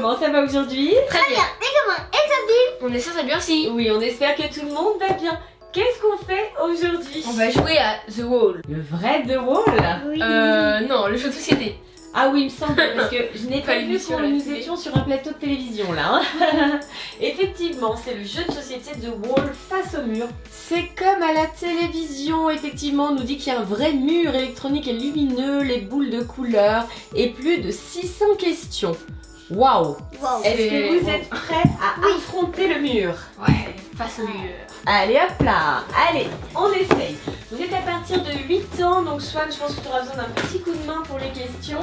comment ça va aujourd'hui? Très bien. Et comment? Et Sabine? On est sur cette aussi. Oui, on espère que tout le monde va bien. Qu'est-ce qu'on fait aujourd'hui? On va jouer à The Wall. Le vrai The Wall? Oui. Non, le jeu de société. Ah oui, il me semble, parce que je n'ai pas Pas vu l'émission quand à la nous télé. étions sur un plateau de télévision là. Hein. Effectivement, c'est le jeu de société The Wall face au mur. C'est comme à la télévision, effectivement, on nous dit qu'il y a un vrai mur électronique et lumineux, les boules de couleur et plus de 600 questions. Waouh! Wow. Est-ce que vous êtes prêts à affronter le mur? Ouais, face au mur. Allez hop là, allez, on essaye. Vous êtes à partir de 8 ans, donc Swan, je pense que tu auras besoin d'un petit coup de main pour les questions.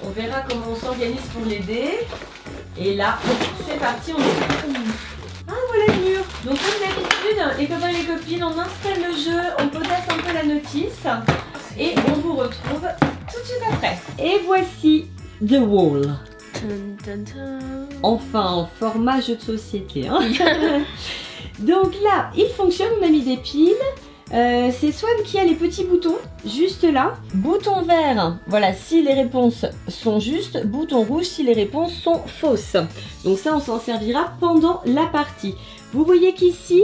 On verra comment on s'organise pour l'aider. Et là, c'est parti, on est. Ah voilà le mur. Donc comme d'habitude, les copains et les copines, on installe le jeu, on potasse un peu la notice et on vous retrouve tout de suite après. Et voici The Wall. Tum, tum, tum. Enfin en format jeu de société. Hein. Donc là, il fonctionne, on a mis des piles. C'est Swan qui a les petits boutons, juste là. Bouton vert, voilà, si les réponses sont justes. Bouton rouge, si les réponses sont fausses. Donc ça, on s'en servira pendant la partie. Vous voyez qu'ici,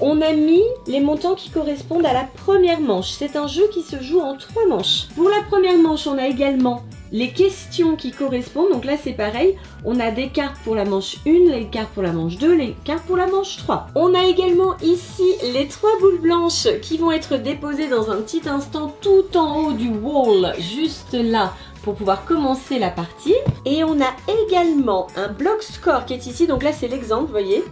on a mis les montants qui correspondent à la première manche. C'est un jeu qui se joue en 3 manches. Pour la première manche, on a également les questions qui correspondent. Donc là, c'est pareil. On a des cartes pour la manche 1, les cartes pour la manche 2, les cartes pour la manche 3. On a également ici les 3 boules blanches qui vont être déposées dans un petit instant tout en haut du wall, juste là, pour pouvoir commencer la partie. Et on a également un bloc score qui est ici. Donc là, c'est l'exemple, vous voyez.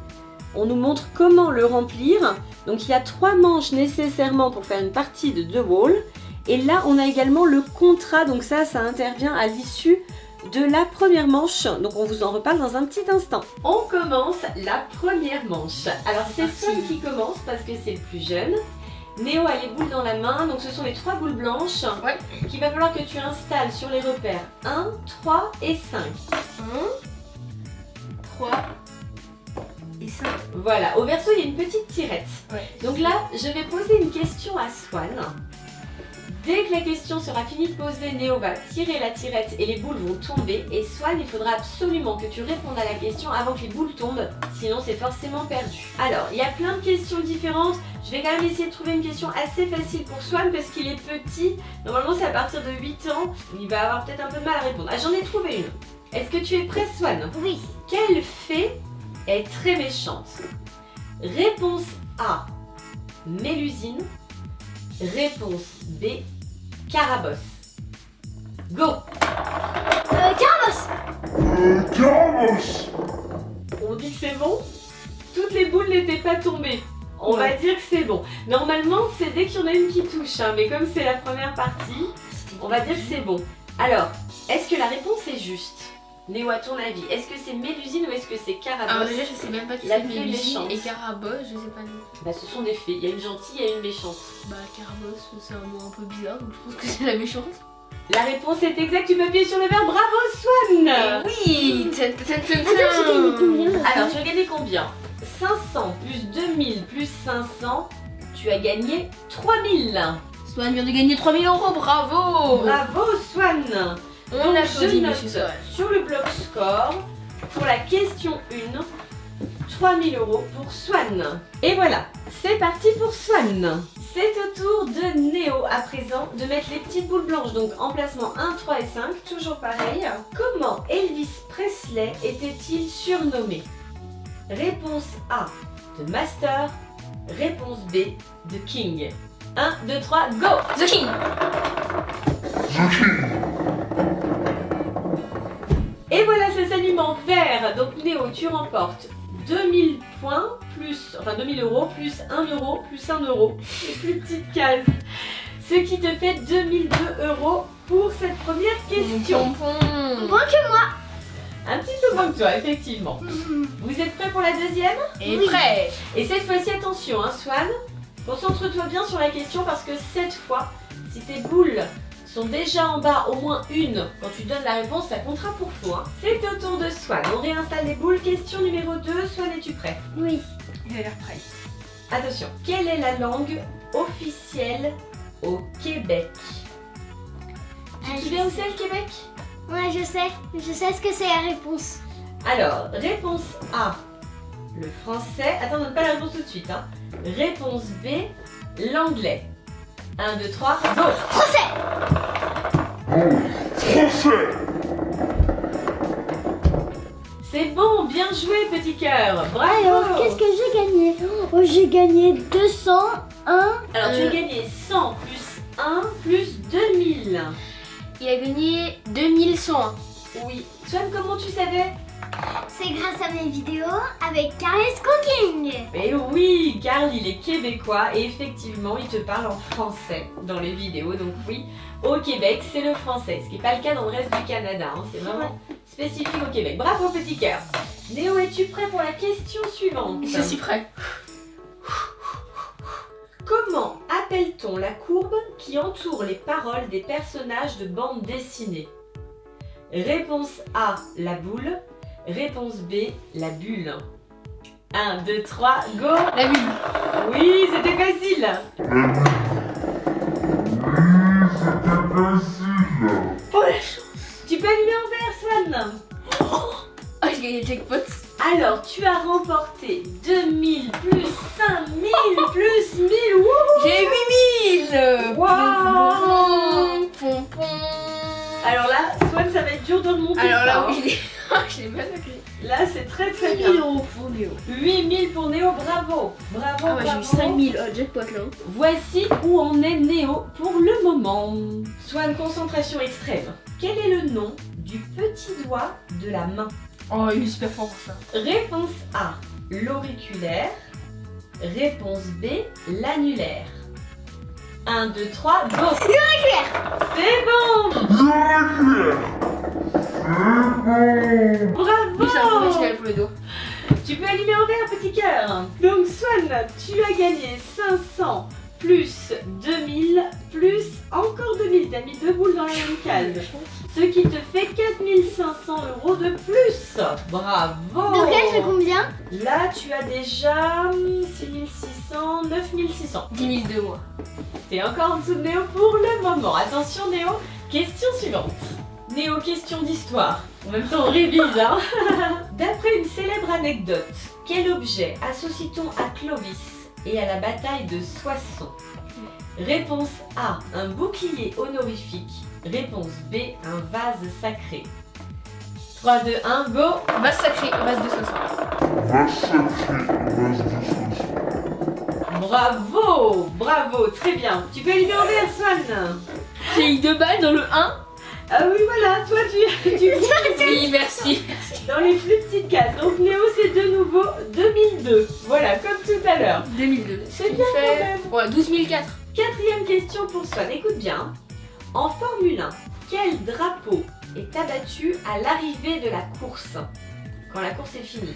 On nous montre comment le remplir. Donc il y a 3 manches nécessairement pour faire une partie de The Wall. Et là, on a également le contrat. Donc ça intervient à l'issue de la première manche. Donc on vous en reparle dans un petit instant. On commence la première manche. Alors c'est Swan qui commence parce que c'est le plus jeune. Néo a les boules dans la main. Donc ce sont les 3 boules blanches Ouais. qu'il va falloir que tu installes sur les repères 1, 3 et 5. 1, 3 et 5. Voilà, au verso il y a une petite tirette. Ouais. Donc là, je vais poser une question à Swan. Dès que la question sera finie de poser, Néo va tirer la tirette et les boules vont tomber. Et Swan, il faudra absolument que tu répondes à la question avant que les boules tombent, sinon c'est forcément perdu. Alors, il y a plein de questions différentes. Je vais quand même essayer de trouver une question assez facile pour Swan parce qu'il est petit. Normalement, c'est à partir de 8 ans. Il va avoir peut-être un peu de mal à répondre. Ah, j'en ai trouvé une. Est-ce que tu es prêt, Swan? Oui. Quelle fée est très méchante? Réponse A, Mélusine. Réponse B, Carabosse. Go! Carlos. On dit que c'est bon? Toutes les boules n'étaient pas tombées. On va dire que c'est bon. Normalement, c'est dès qu'il y en a une qui touche, hein, mais comme c'est la première partie, on va dire que c'est bon. Alors, est-ce que la réponse est juste? Néo, à ton avis, est-ce que c'est Mélusine ou est-ce que c'est Alors Carabosse? déjà, je sais même pas qui La c'est fée Mélusine méchante. et Carabosse, je sais pas non. Bah, ce sont des fées. Il y a une gentille et une méchante. Bah, Carabosse, c'est un mot un peu bizarre, donc je pense que c'est la méchante. La réponse est exacte. Tu peux appuyer sur le verbe. Bravo, Swan! Oui. Tum, tum, tum, tum, Attends, j'ai gagné combien là? Alors, tu as gagné combien? 500 plus 2000 plus 500, tu as gagné 3000. Swan vient de gagner 3000 €, bravo. Bravo, Swan! On Donc, applaudit je monsieur note Swan. sur le bloc score, pour la question 1, 3000 € pour Swan. Et voilà, c'est parti pour Swan. C'est au tour de Néo à présent de mettre les petites boules blanches, donc emplacement 1, 3 et 5, toujours pareil. Comment Elvis Presley était-il surnommé? Réponse A, de Master. Réponse B, de King. 1, 2, 3, go! The King. Et voilà, ça s'allume en vert. Donc Néo, tu remportes 2000 points, plus, enfin 2000 €, plus 1 €, plus 1 €. Les plus petites cases. Ce qui te fait 2002 € pour cette première question. Pompon. Moins que moi. Un petit peu moins que toi, effectivement. Vous êtes prêts pour la deuxième? Et Oui. prêt. Et cette fois-ci, attention, hein, Swan. Concentre-toi bien sur la question parce que cette fois, si tes boules sont déjà en bas, au moins une, quand tu donnes la réponse, ça comptera pour faux. Hein. C'est au tour de Swan. On réinstalle les boules. Question numéro 2. Swan, es-tu prêt? Oui. Il a l'air prêt. Attention. Quelle est la langue officielle au Québec? Tu te souviens où c'est le Québec? Ouais, je sais ce que c'est la réponse. Alors, réponse A, le français. Attends, donne pas la réponse tout de suite. Hein. Réponse B, l'anglais. 1, 2, 3, go. Français. C'est bon, bien joué, petit cœur. Bravo. Alors, qu'est-ce que j'ai gagné? Oh, j'ai gagné 201. Alors, tu as gagné 100 plus 1 plus 2000. Il a gagné 2101. Oui. Swan, comment tu savais? C'est grâce à mes vidéos avec Carel's Cooking. Mais oui, Carl, il est québécois et effectivement, il te parle en français dans les vidéos. Donc oui, au Québec, c'est le français. Ce qui n'est pas le cas dans le reste du Canada. Hein. C'est vraiment spécifique au Québec. Bravo, petit cœur. Néo, es-tu prêt pour la question suivante? Je suis prêt. Comment appelle-t-on la courbe qui entoure les paroles des personnages de bande dessinée? Réponse A, la boule. Réponse B, la bulle. 1, 2, 3, go. La bulle. Oui, c'était facile. Oh la chance. Tu peux allumer en vert, Swan. Oh, j'ai gagné le jackpot. Alors, tu as remporté 2000 plus 5000 plus 1000. Wouhou. J'ai 8000. Waouh. Pom, pom. Alors là, Swan, ça va être dur de remonter. Alors ça, là, hein. oui, je l'ai mal noté. Là, c'est très très 1000 bien. euros pour Néo. 8000 pour Néo, bravo. Bravo, Ah ouais, j'ai eu bravo. 5000 jackpot là. Voici où en est Néo pour le moment. Swan, concentration extrême. Quel est le nom du petit doigt de la main? Oh, il est super fort pour ça. Réponse A, l'auriculaire. Réponse B, l'annulaire. 1, 2, 3, go. C'est bon. Bravo. Lui, c'est un professionnel pour le dos. Tu peux allumer en vert, petit cœur. Donc Swan, tu as gagné 500 plus 2000 plus encore 2000. T'as mis 2 boules dans la même case. Ce qui te fait 4500 € de plus. Bravo. Donc là, je fais combien? Là, tu as déjà 6600, 9600. 10 000 de moi. T'es encore en dessous de Néo pour le moment. Attention Néo, question suivante. Néo, question d'histoire. En même temps, on révise, hein. D'après une célèbre anecdote, quel objet associe-t-on à Clovis et à la bataille de Soissons? Réponse A, un bouclier honorifique. Réponse B, un vase sacré. 3, 2, 1, go. Vase sacré, vase de 60. Bravo, bravo, très bien. Tu peux allumer en vert, Swan. J'ai eu 2 balles dans le 1. Ah oui, voilà, toi tu Oui, merci. dans les plus petites cases. Donc Néo, c'est de nouveau 2002. Voilà, comme tout à l'heure. 2002. C'est bien quand même. Ouais, 12 004. Quatrième question pour Swan, écoute bien. En Formule 1, quel drapeau est abattu à l'arrivée de la course? Quand la course est finie.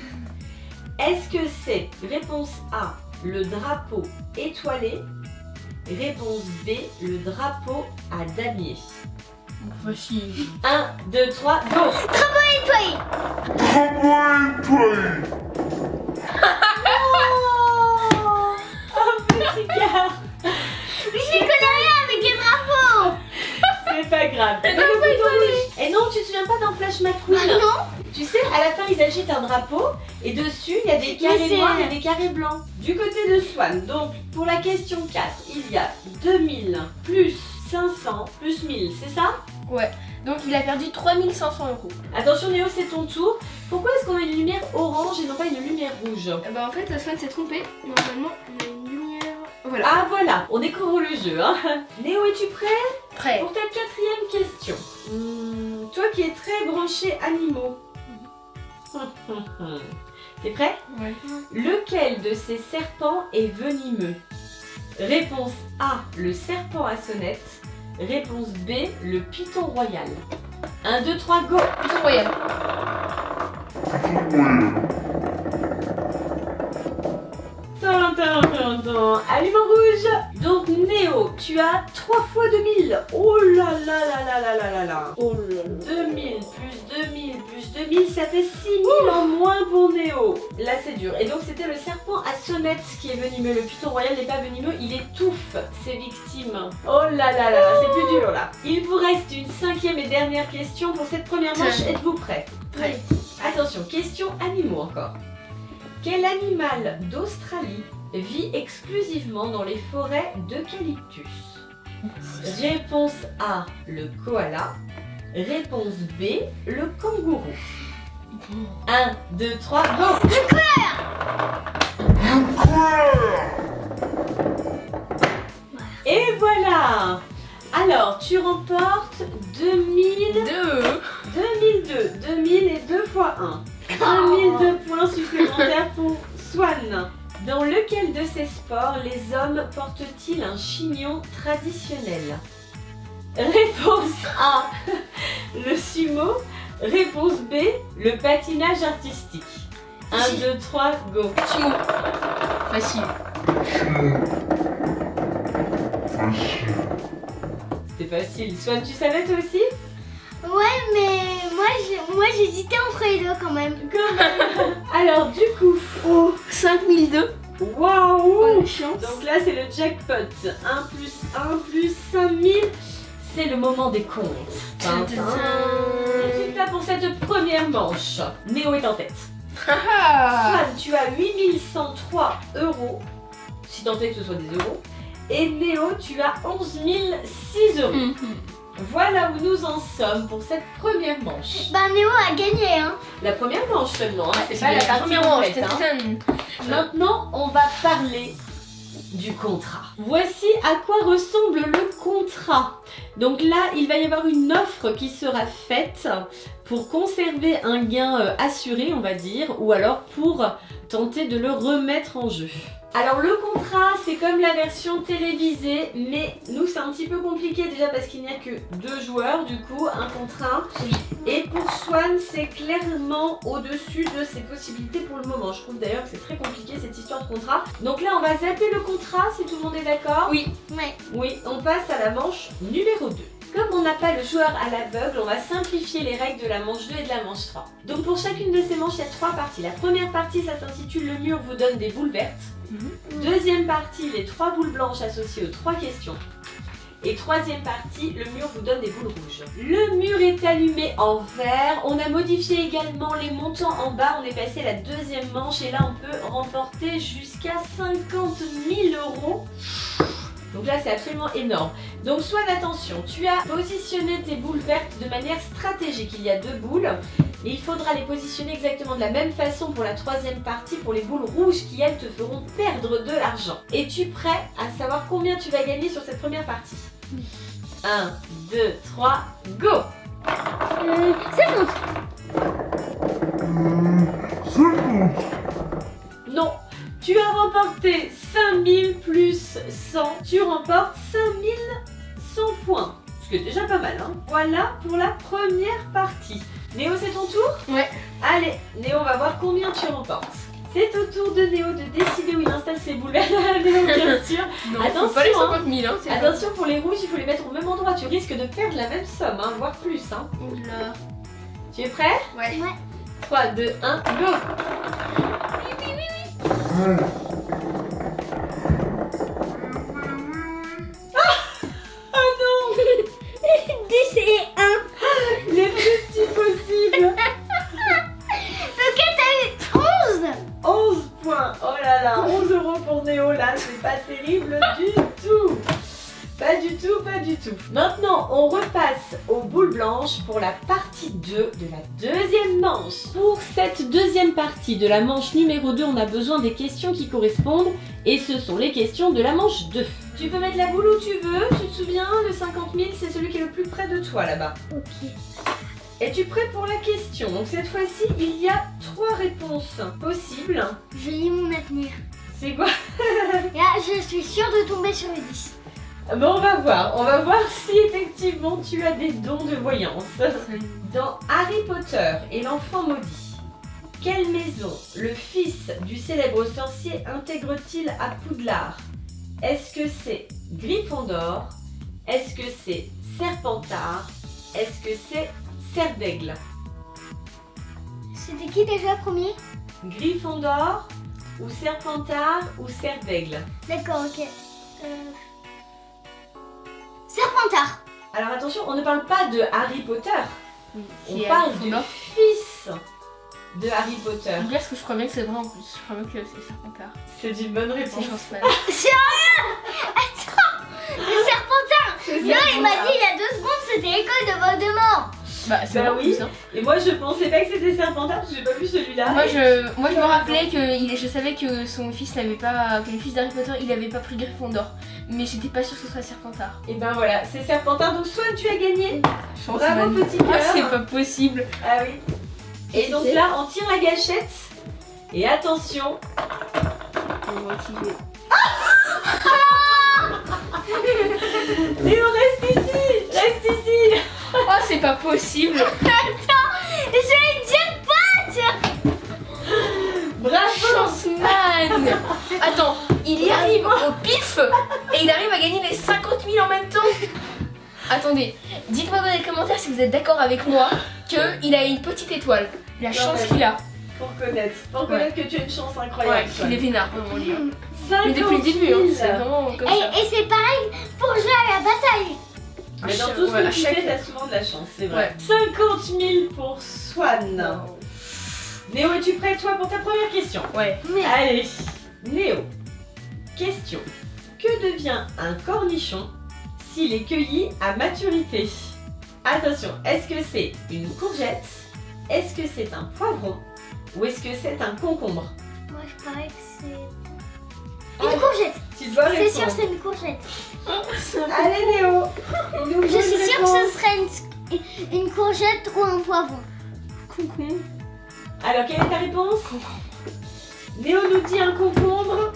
Est-ce que c'est réponse A, le drapeau étoilé? Réponse B, le drapeau à damier. Facile. 1, 2, 3, go. Nettoyer. Oh, petit gars. Mais je connais rien avec les drapeaux. C'est pas grave. Mais le bouton rouge. Et non, tu te souviens pas dans Flash McQueen? Ah non. Tu sais, à la fin, ils agitent un drapeau et dessus, il y a des carrés c'est- noirs et des carrés blancs. Du côté de Swan, donc pour la question 4, il y a 2000 plus 500 plus 1000, c'est ça? Ouais. Donc il a perdu 3500 €. Attention Néo, c'est ton tour. Pourquoi est-ce qu'on a une lumière orange et non pas une lumière rouge? Bah en fait, Swan s'est trompé. Normalement, il y a une lumière. Voilà. Ah voilà, on découvre le jeu. Hein. Néo, es-tu prêt? Prêt. Pour ta quatrième question. Toi qui es très branché animaux. T'es prêt? Ouais. Lequel de ces serpents est venimeux? Réponse A, le serpent à sonnette. Réponse B, le python royal. 1, 2, 3, go. Python royal. Allume en rouge. Donc Néo, tu as 3 fois 2000. Oh là là là là là là là là. Oh là là. 2000 plus 2000 plus 2000, ça fait 6000 en moins pour Néo. Là c'est dur. Et donc c'était le serpent à sonnette qui est venimeux. Le python royal n'est pas venimeux, il étouffe ses victimes. Oh là là là là, c'est plus dur là. Il vous reste une cinquième et dernière question pour cette première manche. Êtes-vous prêts? Prêt. Attention, question animaux encore. Quel animal d'Australie vit exclusivement dans les forêts d'eucalyptus? Réponse A, le koala. Réponse B, le kangourou. 1, 2, 3, go! Et voilà! Alors, tu remportes 2002 et 2 fois 1. 2002 points supplémentaires pour Swan. Dans lequel de ces sports les hommes portent-ils un chignon traditionnel? Réponse A, le sumo. Réponse B, le patinage artistique. 1, 2, 3, go. Sumo. Facile. C'était facile. Swan, tu savais toi aussi? Ouais, mais moi j'hésitais entre les deux quand même. Alors, du coup, Oh, 5002. waouh! Bonne chance. Donc là, c'est le jackpot. 1 plus 1 plus 5000. C'est le moment des comptes. Résultat pour cette première manche. Néo est en tête. Swan, tu as 8103 euros. Si tant est que ce soit des euros. Et Néo, tu as 11 006 euros. Voilà où nous en sommes pour cette première manche. Bah Néo a gagné hein. La première manche seulement, hein, c'est pas la la partie première manche. complète, hein. Maintenant, on va parler du contrat. Voici à quoi ressemble le contrat. Donc là, il va y avoir une offre qui sera faite pour conserver un gain assuré, on va dire, ou alors pour tenter de le remettre en jeu. Alors le contrat, c'est comme la version télévisée, mais nous c'est un petit peu compliqué déjà parce qu'il n'y a que 2 joueurs, du coup, un contre un. Et pour Swan, c'est clairement au-dessus de ses possibilités pour le moment. Je trouve d'ailleurs que c'est très compliqué cette histoire de contrat. Donc là, on va zapper le contrat si tout le monde est d'accord. Oui. Ouais. Oui, on passe à la manche numéro 2. Comme on n'a pas le joueur à l'aveugle, on va simplifier les règles de la manche 2 et de la manche 3. Donc pour chacune de ces manches, il y a 3 parties. La première partie, ça s'intitule Le mur vous donne des boules vertes. Deuxième partie, les 3 boules blanches associées aux 3 questions. Et troisième partie, le mur vous donne des boules rouges. Le mur est allumé en vert. On a modifié également les montants en bas. On est passé à la deuxième manche et là on peut remporter jusqu'à 50 000 euros. Donc là c'est absolument énorme. Donc Swan, attention, tu as positionné tes boules vertes de manière stratégique. Il y a 2 boules. Et il faudra les positionner exactement de la même façon pour la troisième partie, pour les boules rouges qui, elles, te feront perdre de l'argent. Es-tu prêt à savoir combien tu vas gagner sur cette première partie? 1, 2, 3, go! 50. Non, tu as remporté 5000 plus 100, tu remportes 5100 points. Ce qui est déjà pas mal, hein. Voilà pour la première partie. Néo, c'est ton tour? Ouais. Allez, Néo, on va voir combien tu remportes. C'est au tour de Néo de décider où il installe ses boules vertes. Néo, bien sûr. Non, Attention, faut pas les hein. 50 000, hein, c'est Attention, pour les rouges, il faut les mettre au même endroit. Tu risques de perdre la même somme, hein, voire plus. Hein. Oula. Tu es prêt? Ouais. 3, 2, 1, go! Oh non! 10 et 1. Les plus petits possibles! Donc t'as eu 11. 11 points! Oh là là! 11 euros pour Néo, là, c'est pas terrible du tout! Pas du tout, pas du tout. Maintenant, on repasse aux boules blanches pour la partie 2 de la deuxième manche. Pour cette deuxième partie de la manche numéro 2, on a besoin des questions qui correspondent et ce sont les questions de la manche 2. Tu peux mettre la boule où tu veux, tu te souviens, le 50 000, c'est celui qui est le plus près de toi là-bas. Ok. Es-tu prêt pour la question? Donc cette fois-ci, il y a 3 réponses possibles. Je lis mon avenir. C'est quoi? Là, je suis sûre de tomber sur le 10. Bon, on va voir si effectivement tu as des dons de voyance. Dans Harry Potter et l'enfant maudit, quelle maison le fils du célèbre sorcier intègre-t-il à Poudlard? Est-ce que c'est Gryffondor? Est-ce que c'est Serpentard? Est-ce que c'est Serdaigle? C'était qui déjà premier? Gryffondor ou Serpentard ou Serdaigle? D'accord, ok. Serpentard. Alors attention, on ne parle pas de Harry Potter. On Qui est parle du Gryffondor. fils de Harry Potter? Parce que je crois bien que c'est vrai en plus. Je crois bien que c'est Serpentard. C'est une bonne réponse. Sans chance mal. Sérieux? Attends, le Serpentard. C'est Non, il m'a Serpentard. dit il y a 2 secondes c'était l'école de Voldemort. Bah, c'est Bah vrai en oui. plus, hein. Et moi je pensais pas que c'était Serpentard parce que j'ai pas vu celui-là. Moi Et- je me rappelais que je savais que son fils n'avait pas, que le fils d'Harry Potter il avait pas pris Gryffondor, mais j'étais pas sûre que ce soit Serpentard. Et ben voilà, c'est Serpentard. Donc Swan, tu as gagné. Chance, Bravo man. petit Ah, cœur. c'est pas possible. Ah oui. Et donc là, on tire la gâchette. Et attention. On va activer. Léo, reste ici. Reste ici. Oh, c'est pas possible. J'ai une jackpot. Bravo. Chance man. Attends, il y arrive au pif et il arrive à gagner les 50 000 en même temps. Attendez, dites-moi dans les commentaires si vous êtes d'accord avec moi qu'il a une petite étoile. La chance mais- qu'il a. Pour connaître que tu as une chance incroyable. Ouais, il est vénard dans mon livre. 50 Mais depuis le début, hein, 000. c'est vraiment comme ça. Et c'est pareil pour jouer à la bataille. Mais dans tout ce que tu fais, t'as souvent de la chance, c'est vrai. 50 000 pour Swan. Néo, es-tu prêt toi pour ta première question? Ouais. Mais Allez, Néo. Question. Que devient un cornichon s'il est cueilli à maturité? Attention, est-ce que c'est une courgette? Est-ce que c'est un poivron? Ou est-ce que c'est un concombre? moi je parie que c'est une courgette. Tu dois C'est sûr répondre. c'est une courgette. Allez Néo, une nouvelle Je suis sûre que réponse. ce serait une courgette ou un poivron. Coucou. Alors, quelle est ta réponse? Néo nous dit un concombre.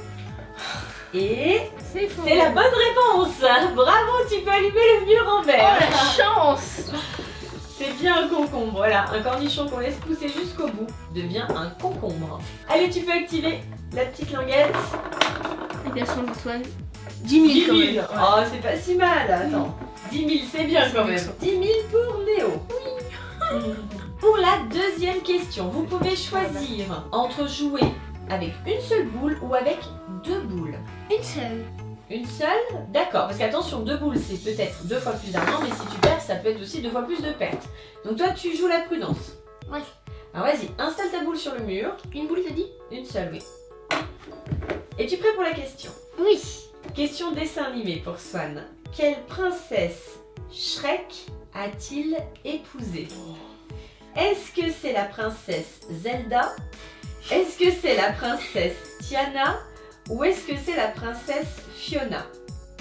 Et C'est faux. c'est la bonne réponse. Bravo, tu peux allumer le mur en Oh verre. la chance. C'est bien un concombre, voilà. Un cornichon qu'on laisse pousser jusqu'au bout devient un concombre. Allez, tu peux activer la petite languette. Application de Swan. 10 10 000 000. quand même. Oh, c'est pas si mal. Attends. 10 000, c'est bien quand même. 10 000 pour Néo. Pour la deuxième question, vous pouvez choisir entre jouer avec une seule boule ou avec deux boules. Une seule. Une seule? D'accord, parce qu'attention, deux boules c'est peut-être 2 fois plus d'argent, mais si tu perds, ça peut être aussi 2 fois plus de pertes. Donc toi, tu joues la prudence. Ouais. Alors vas-y, installe ta boule sur le mur. Une boule t'as dit? Une seule, oui. Es-tu prêt pour la question? Oui. Question dessin animé pour Swan. Quelle princesse Shrek a-t-il épousé? Est-ce que c'est la princesse Zelda? Est-ce que c'est la princesse Tiana? Ou est-ce que c'est la princesse Fiona?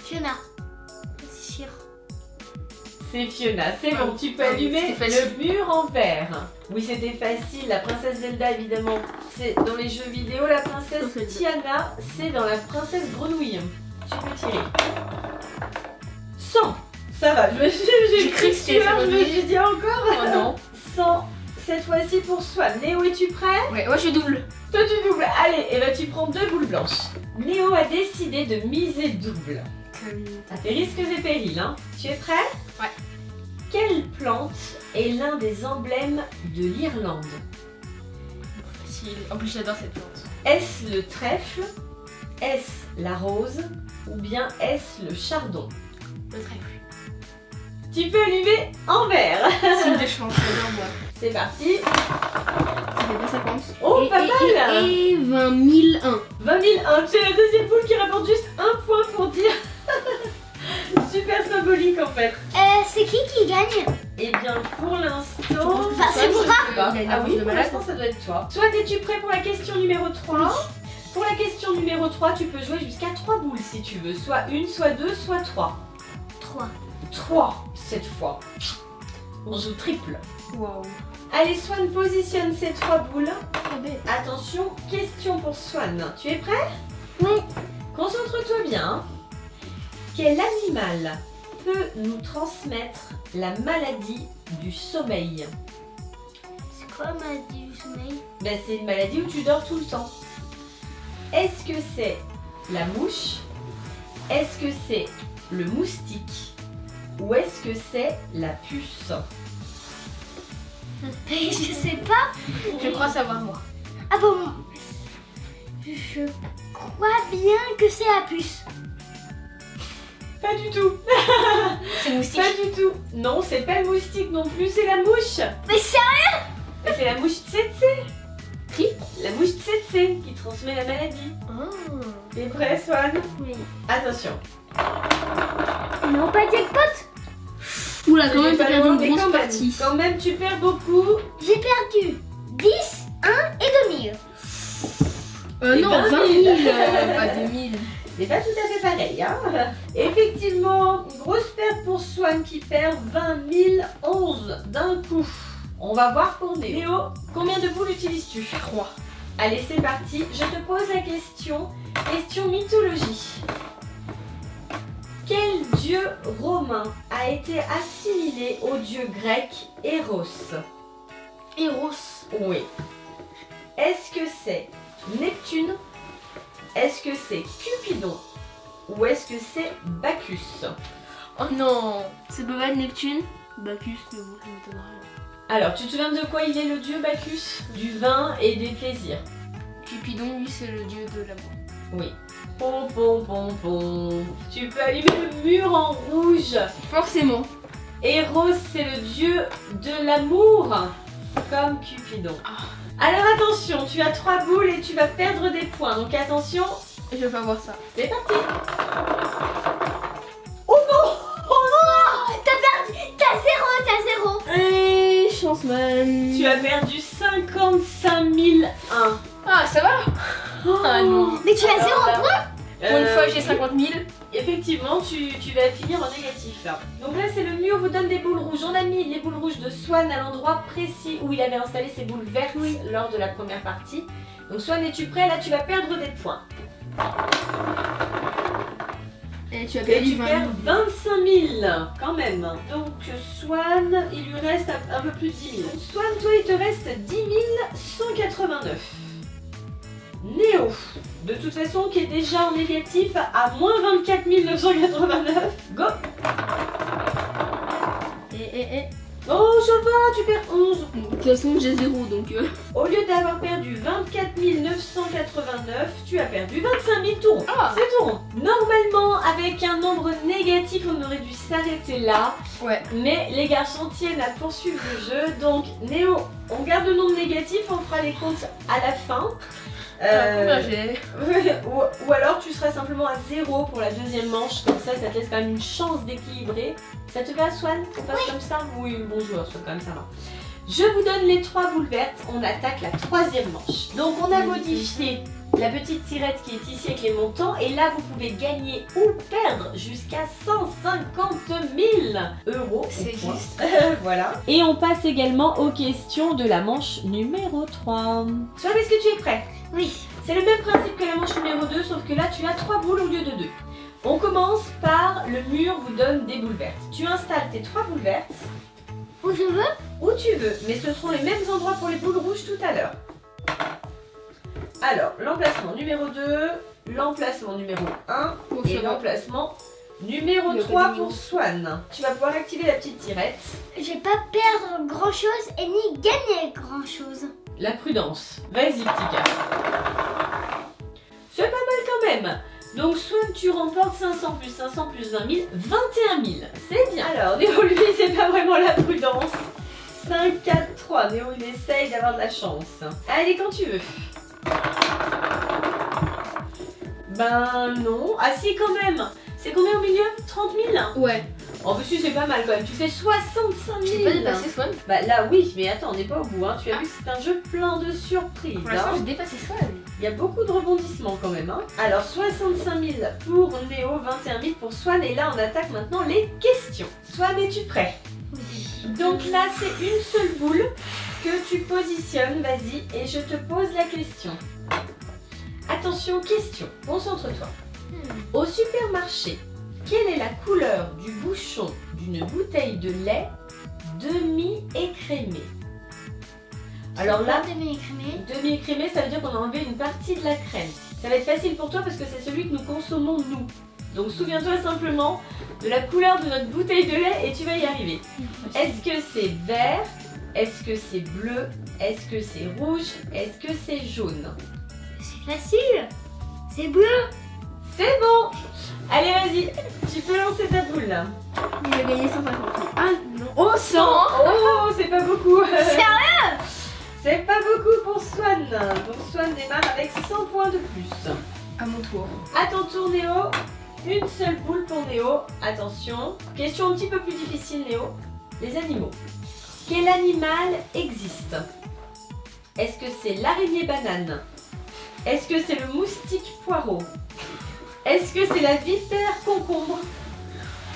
Fiona. C'est sûr. C'est Fiona, c'est bon, tu peux Ah, allumer c'était facile. le mur en verre. Oui, c'était facile, la princesse Zelda évidemment, c'est dans les jeux vidéo, la princesse Oh, c'est Tiana, c'est dans la princesse Grenouille. Tu peux tirer. 100, ça va, j'ai cru que c'était je me Grenouille. suis dit encore. Oh non. 100, cette fois-ci pour Swan. Néo, es-tu prêt? Ouais, moi je double. Toi tu doubles, allez, et ben tu prends 2 boules blanches. Néo a décidé de miser double. À tes risques et périls, hein. Tu es prêt? Ouais. Quelle plante est l'un des emblèmes de l'Irlande? Facile. En plus j'adore cette plante. Est-ce le trèfle? Est-ce la rose? Ou bien est-ce le chardon? Le trèfle. Tu peux allumer en vert. Signe de chance, j'adore moi. C'est parti. Ça fait pas 50. Oh, pas mal. Et 20 001. 20 001. C'est la deuxième boule qui rapporte juste 1 point pour dire. Super symbolique en fait. C'est qui gagne? Eh bien pour l'instant... Bah, c'est moi. Il a une Ah avance oui, de pour malade. l'instant ça doit être toi. Soit es-tu prêt pour la question numéro 3? Pour la question numéro 3, tu peux jouer jusqu'à 3 boules si tu veux. Soit une, soit deux, soit 3. 3. 3 cette fois. On joue triple. Waouh. Allez, Swan positionne ces 3 boules. Trop bête. Attention, question pour Swan. Tu es prêt? Oui. Concentre-toi bien. Quel animal peut nous transmettre la maladie du sommeil? C'est quoi maladie du sommeil? Ben, c'est une maladie où tu dors tout le temps. Est-ce que c'est la mouche? Est-ce que c'est le moustique? Ou est-ce que c'est la puce? Je sais pas. Je crois savoir moi. Ah bon. Je crois bien que c'est la puce. Pas du tout. C'est moustique. Pas du tout. Non, c'est pas le moustique non plus, c'est la mouche. Mais sérieux? Et c'est la mouche tsetse. transmet la maladie. Oh. T'es prêt, Swan? Oui. Attention. Non, pas jackpot. Oula, quand Tu même, es t'as pas perdu loin, une mais grosse quand même, partie. Quand même, tu perds beaucoup. J'ai perdu 10, 1 et 2000. Et Non, 20 000. 20 000, pas 2000. C'est pas tout à fait pareil, hein. Effectivement, une grosse perte pour Swan qui perd 20 011 d'un coup. On va voir pour Néo. Néo, combien de boules utilises-tu? 3. Allez, c'est parti. Je te pose la question. Question mythologie. Quel dieu romain a été assimilé au dieu grec Eros? Eros. Oui. Est-ce que c'est Neptune? Est-ce que c'est Cupidon? Ou est-ce que c'est Bacchus? Oh non, c'est pas mal Neptune. Bacchus, mais bon, ça m'étonne rien. Alors, tu te souviens de quoi il est le dieu Bacchus? Du vin et des plaisirs. Cupidon, lui, c'est le dieu de l'amour. Oui. Pom pom pom pom. Tu peux allumer le mur en rouge. Forcément. Eros, c'est le dieu de l'amour, comme Cupidon. Alors attention, tu as 3 boules et tu vas perdre des points. Donc attention, Je vais pas voir ça. c'est parti. Oh non! Oh non! T'as 0. Hey, Chanceman. Tu as perdu 55 001. Ah, ça va. Ah non. Mais tu as 0 Alors là, Pour une fois, j'ai 50 000. Effectivement, tu vas finir en négatif là. Donc là, c'est le mur vous donne des boules rouges. On a mis les boules rouges de Swan à l'endroit précis où il avait installé ses boules vertes lors de la première partie. Donc Swan, es-tu prêt? Là, tu vas perdre des points. Et tu as Et perdu tu 20 perds 000. 25 000 quand même. Donc Swan, il lui reste un peu plus de 10 000. Swan, toi, il te reste 10 189. Néo, de toute façon, qui est déjà en négatif à moins 24 989. Go! Oh, ça va, tu perds 11. De toute façon, j'ai 0, donc... Au lieu d'avoir perdu 24 989, tu as perdu 25 000 tours. Ah. C'est tout rond. Normalement, avec un nombre négatif, on aurait dû s'arrêter là. Ouais. Mais les garçons tiennent à poursuivre le jeu. Donc, Néo, on garde le nombre négatif, on fera les comptes à la fin. Combien j'ai ou alors tu seras simplement à 0 pour la deuxième manche, comme ça te laisse quand même une chance d'équilibrer. Ça te va, Swan? On passe comme ça? Oui, bonjour, Swan, comme ça va. Je vous donne les 3 boules vertes, on attaque la troisième manche. Donc on a modifié la petite tirette qui est ici avec les montants, et là vous pouvez gagner ou perdre jusqu'à 150 000 euros. C'est au point. juste. Voilà. Et on passe également aux questions de la manche numéro 3. Swan, est-ce que tu es prêt? Oui. C'est le même principe que la manche numéro 2, sauf que là tu as 3 boules au lieu de 2. On commence par le mur vous donne des boules vertes. Tu installes tes 3 boules vertes Où je veux? où tu veux, mais ce seront les mêmes endroits pour les boules rouges tout à l'heure. Alors, l'emplacement numéro 2, l'emplacement numéro 1 Bon, et ça va. l'emplacement numéro Il y a 3 pas de pour Swan. Tu vas pouvoir activer la petite tirette. Je vais pas perdre grand chose et ni gagner grand chose. La prudence. Vas-y, petit gars. C'est pas mal quand même. Donc, Swan, tu remportes 500 plus 500 plus 20 000, 21 000. C'est bien. Alors, Néo, lui, c'est pas vraiment la prudence. 5, 4, 3. Néo, il essaye d'avoir de la chance. Allez, quand tu veux. Ben non. Ah si, quand même. C'est combien au milieu? 30 000? Ouais. Oh, mais si, c'est pas mal quand même. Tu fais 65 000. Je t'ai pas dépassé Swan. Bah là, oui, mais attends, on n'est pas au bout. Hein. Tu as vu que c'est un jeu plein de surprises. Pour l'instant, hein. j'ai dépassé Swan. Il y a beaucoup de rebondissements quand même. Hein. Alors 65 000 pour Néo, 21 000 pour Swan. Et là, on attaque maintenant les questions. Swan, es-tu prêt? Donc là, c'est une seule boule que tu positionnes. Vas-y, et je te pose la question. Attention, question. Concentre-toi. Au supermarché, quelle est la couleur du bouchon d'une bouteille de lait demi-écrémée? Alors là, demi-écrémé. demi-écrémé, ça veut dire qu'on a enlevé une partie de la crème. Ça va être facile pour toi parce que c'est celui que nous consommons nous. Donc souviens-toi simplement de la couleur de notre bouteille de lait et tu vas y arriver. Est-ce que c'est vert? Est-ce que c'est bleu? Est-ce que c'est rouge? Est-ce que c'est jaune? C'est facile. C'est bleu. C'est bon! Allez, vas-y, tu peux lancer ta boule là. Il a gagné 150 000. Ah non. Oh, 100! Oh, c'est pas beaucoup! Sérieux? C'est pas beaucoup pour Swan. Donc Swan démarre avec 100 points de plus. À mon tour. À ton tour Néo. Une seule boule pour Néo. Attention. Question un petit peu plus difficile Néo. Les animaux. Quel animal existe? Est-ce que c'est l'araignée banane? Est-ce que c'est le moustique poireau? Est-ce que c'est la vipère concombre?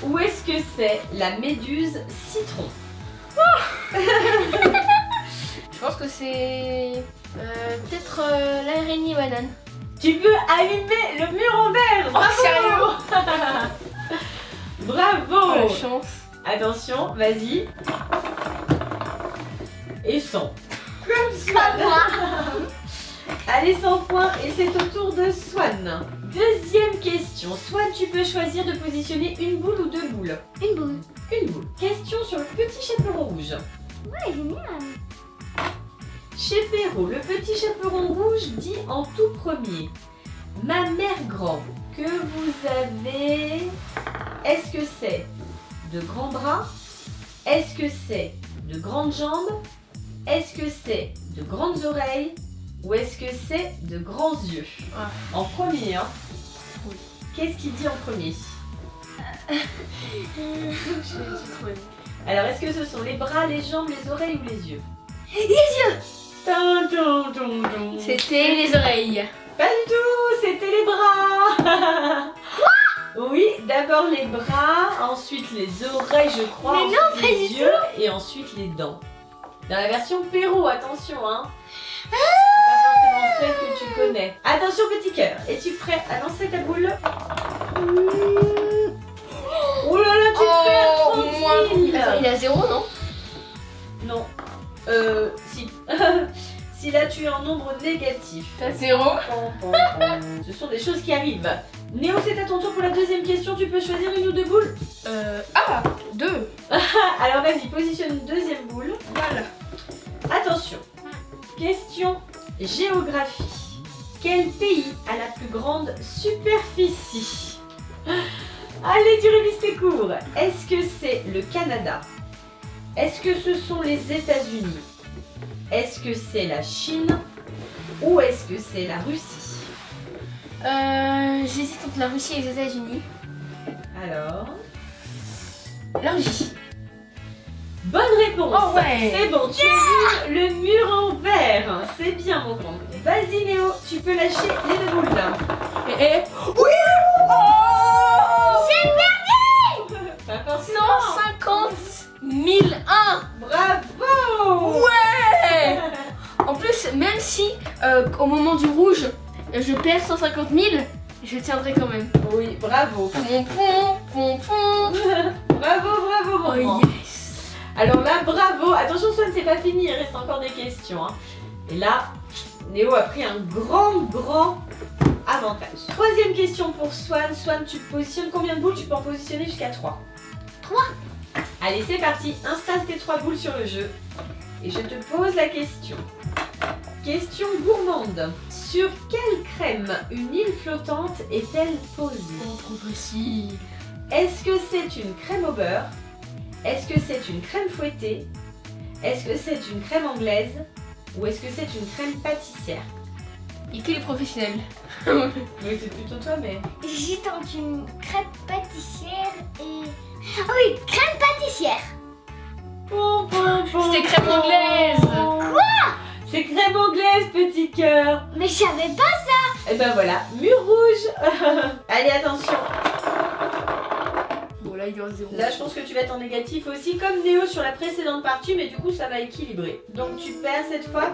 Ou est-ce que c'est la méduse citron? Je pense que c'est peut-être l'araignée banane. Tu peux allumer le mur en verre. Oh, Bravo. Bravo. Oh, la chance. Attention, vas-y. Et 100. Comme Pas Swan. moi. Allez, 100 points et c'est au tour de Swan. Deuxième question. Swan, tu peux choisir de positionner une boule ou deux boules. Une boule. Une boule. Question sur le petit chaperon rouge. Ouais, génial. Chez Perrault, le petit chaperon rouge dit en tout premier: ma mère grand, que vous avez. Est-ce que c'est de grands bras? Est-ce que c'est de grandes jambes? Est-ce que c'est de grandes oreilles? Ou est-ce que c'est de grands yeux? En premier, hein. Oui. Qu'est-ce qu'il dit en premier? J'ai trouvé. Alors, est-ce que ce sont les bras, les jambes, les oreilles ou les yeux? Les yeux. Tum, tum, tum, tum. C'était les oreilles. Pas du tout, c'était les bras. Oui, d'abord les bras, ensuite les oreilles, je crois, Mais non, ensuite pas les du yeux et ensuite les dents. Dans la version Perrault, attention, hein. C'est pas forcément celle que tu connais. Attention, petit cœur, es-tu prêt à lancer ta boule? Oh là là, tu te perds moi. tranquille. Attends, il a 0, non? Non. Si. Si là tu es en nombre négatif. T'as 0. Ce sont des choses qui arrivent. Néo, c'est à ton tour pour la deuxième question. Tu peux choisir une ou deux boules. Ah, 2. Alors vas-y, positionne une deuxième boule. Voilà. Attention. Question géographie. Quel pays a la plus grande superficie? Allez, tu révises tes cours. Est-ce que c'est le Canada? Est-ce que ce sont les États-Unis? Est-ce que c'est la Chine? Ou est-ce que c'est la Russie? J'hésite entre la Russie et les États-Unis. Alors... La Russie. Bonne réponse. Oh ouais. C'est bon, tu as vu le mur en verre. C'est bien mon grand. Vas-y Néo, tu peux lâcher les deux boules là. Oui. J'ai perdu. Pas forcément. 150 001. Bravo. Ouais. En plus, même si au moment du rouge, je perds 150 000, je tiendrai quand même. Oui, bravo. Pom. Bravo, bravo mon Oh grand. yes. Alors là, bravo. Attention Swan, c'est pas fini, il reste encore des questions. Hein. Et là, Néo a pris un grand avantage. Troisième question pour Swan. Swan, tu positionnes combien de boules? Tu peux en positionner jusqu'à 3. 3. Allez, c'est parti. Installe tes 3 boules sur le jeu. Et je te pose la question. Question gourmande. Sur quelle crème une île flottante est-elle posée? Oh, trop facile. Est-ce que c'est une crème au beurre? Est-ce que c'est une crème fouettée? Est-ce que c'est une crème anglaise? Ou est-ce que c'est une crème pâtissière? Et qui est professionnel? Oui, c'est plutôt toi, mais... J'hésite entre une crêpe pâtissière et... Ah oui, crème pâtissière. C'était crème anglaise. Quoi? C'est crème anglaise, petit cœur. Mais je savais pas. Et ben voilà, mur rouge. Allez, attention. Bon là il y aura 0. Là, je pense que tu vas être en négatif aussi, comme Néo sur la précédente partie, mais du coup, ça va équilibrer. Donc, tu perds cette fois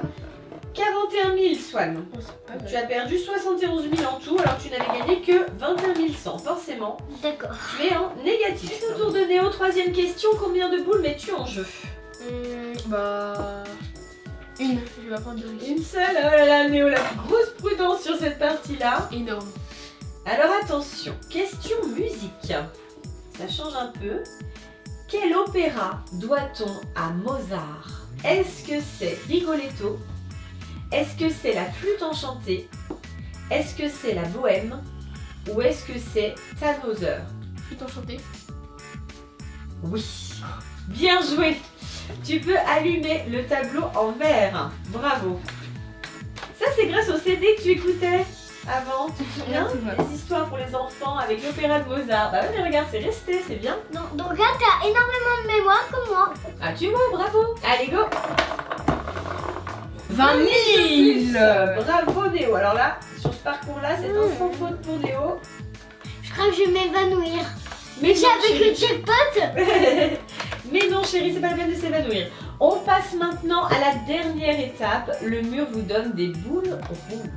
41 000, Swan. Oh, c'est pas Tu mal. as perdu 71 000 en tout, alors que tu n'avais gagné que 21 100. Forcément, D'accord. tu es en négatif. C'est au tour de Néo, troisième question. Combien de boules mets-tu en jeu? Bah... Une. Je vais pas prendre de risque. Une seule. Oh là là, Néo, la grosse prudence sur cette partie-là. Énorme. Alors attention, question musique. Ça change un peu. Quel opéra doit-on à Mozart? Est-ce que c'est Rigoletto? Est-ce que c'est la flûte enchantée? Est-ce que c'est la bohème? Ou est-ce que c'est Tannhäuser? Flûte enchantée. Oui, bien joué. Tu peux allumer le tableau en vert. Bravo. Ça, c'est grâce au CD que tu écoutais avant. Tu te souviens? Les histoires pour les enfants avec l'opéra de Mozart. Bah ouais, mais regarde, c'est resté, c'est bien. Non, donc là, t'as énormément de mémoire comme moi. Ah, tu vois, bravo. Allez, go. 20 000. Bravo, Néo. Alors là, sur ce parcours-là, c'est un sans faute pour Néo. Je crois que je vais m'évanouir. Mais J'ai avec le jackpot. Mais non, chérie, c'est pas la peine de s'évanouir. On passe maintenant à la dernière étape. Le mur vous donne des boules rouges.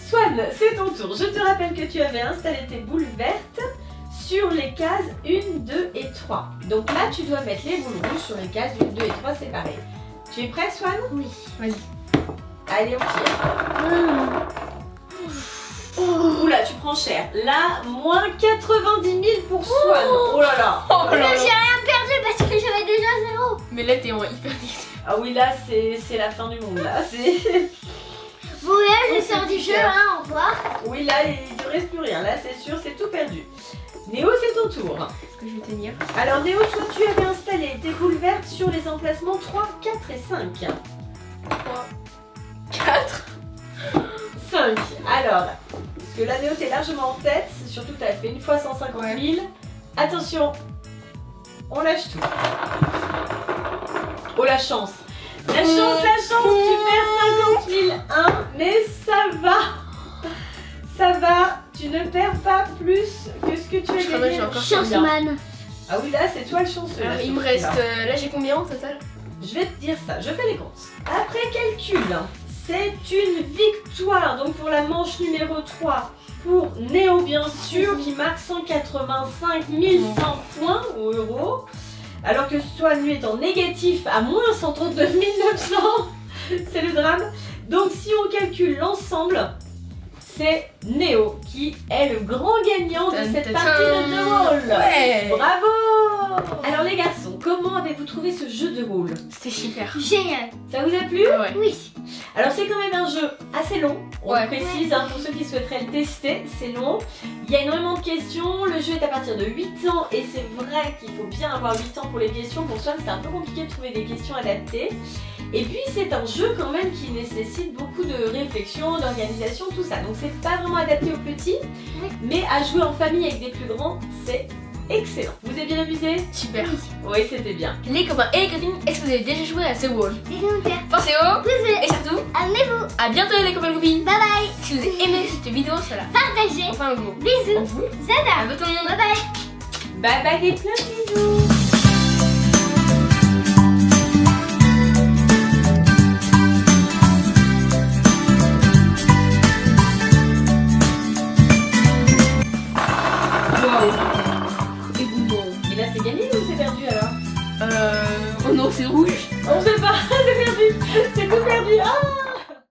Swan, c'est ton tour. Je te rappelle que tu avais installé tes boules vertes sur les cases 1, 2 et 3. Donc là, tu dois mettre les boules rouges sur les cases 1, 2 et 3 séparées. Tu es prêt, Swan? Oui. Vas-y. Allez, on tire. Oula, tu prends cher. Là, moins 90 000 pour Swan. Oh là là. Oh là Mais là. j'ai rien perdu parce que j'avais déjà 0. Mais là, t'es en hyper vite. Ah oui, là, c'est la fin du monde. Là, c'est... Bon, là, je sors du jeu, hein, au revoir. Oui, là, il ne reste plus rien. Là, c'est sûr, c'est tout perdu. Néo, c'est ton tour. Est-ce que je vais tenir? Alors, Néo, toi, tu avais installé tes boules vertes sur les emplacements 3, 4 et 5. 3, 4. 5. Alors, parce que là, Néo, t'es largement en tête. Surtout, t'as fait une fois 150 000. Attention, on lâche tout. Oh, la chance. La chance, tu perds 50 000. Mais ça va. Ça va. Tu ne perds pas plus que ce que tu as gagné. Chanceman. Ah oui, là, c'est toi le chanceux. là, Il sur me ce reste. coup-là. Là, j'ai combien au total? Je vais te dire ça, je fais les comptes. Après calcul, c'est une victoire. Donc pour la manche numéro 3, pour Néo bien sûr, qui marque 185 100 points ou euros. Alors que Swan lui est en négatif à moins 139 900. C'est le drame. Donc si on calcule l'ensemble, c'est Néo qui est le grand gagnant de cette partie de The Wall. Ouais. Bravo! Alors les garçons, comment avez-vous trouvé ce jeu de rôle? C'était super. Génial. Ça vous a plu? Ouais. Oui. Alors c'est quand même un jeu assez long, on Ouais. le précise hein, pour ceux qui souhaiteraient le tester, c'est long. Il y a énormément de questions, le jeu est à partir de 8 ans et c'est vrai qu'il faut bien avoir 8 ans pour les questions. Pour Swan c'est un peu compliqué de trouver des questions adaptées. Et puis c'est un jeu quand même qui nécessite beaucoup de réflexion, d'organisation, tout ça. Donc c'est pas vraiment adapté aux petits, mais à jouer en famille avec des plus grands, c'est excellent. Vous avez bien amusé? Super. Oui, c'était bien. Les copains et les copines, est-ce que vous avez déjà joué à The Wall? Les commentaires. Pensez au Pouce bleu. et surtout, Abonnez-vous. à bientôt les copains et copines. Bye bye. Si vous avez aimé cette vidéo, cela. Partagez. Enfin, un gros. Bisous. Vous, Zada. à tout le monde. Bye bye. Bye bye et plein de bisous. Et là c'est gagné ou c'est perdu alors? Oh non, c'est rouge. On sait pas, c'est perdu. C'est tout perdu. Ah